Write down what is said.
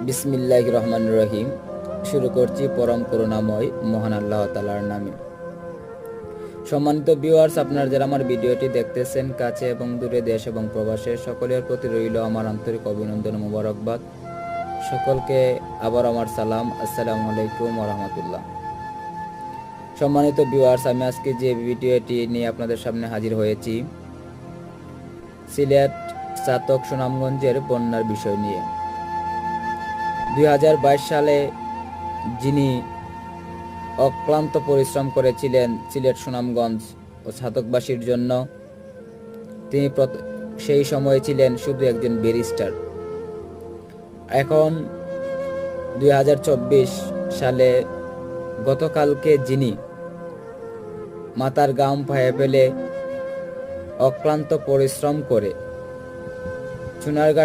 বিসমিল্লাহির রহমানির রহিম। শুরু করছি পরম করুণাময় মহান আল্লাহ তাআলার নামে। সম্মানিত ভিউয়ার্স, আপনারা যারা আমার ভিডিওটি দেখতেছেন কাছে এবং দূরে, দেশ এবং প্রবাসে, সকলের প্রতি রইল আমার আন্তরিক অভিনন্দন ও মোবারকবাদ। সকলকে আবার আমার সালাম, আসসালামু আলাইকুম ওয়া রাহমাতুল্লাহ। সম্মানিত ভিউয়ার্স, আমি আজকে যে ভিডিওটি নিয়ে আপনাদের সামনে হাজির হয়েছি, সিলেট চাতক সুনামগঞ্জের বন্যার বিষয় নিয়ে। 2022 সালে যিনি অক্লান্ত পরিশ্রম করেছিলেন সিলেট সুনামগঞ্জ ও ছাতকবাসীর জন্য, তিনি সেই সময়ে ছিলেন শুধু একজন ব্যারিস্টার। এখন 2024 সালে গতকালকে যিনি মাথার ঘাম পায়ে ফেলে অক্লান্ত পরিশ্রম করে সোনারঘাট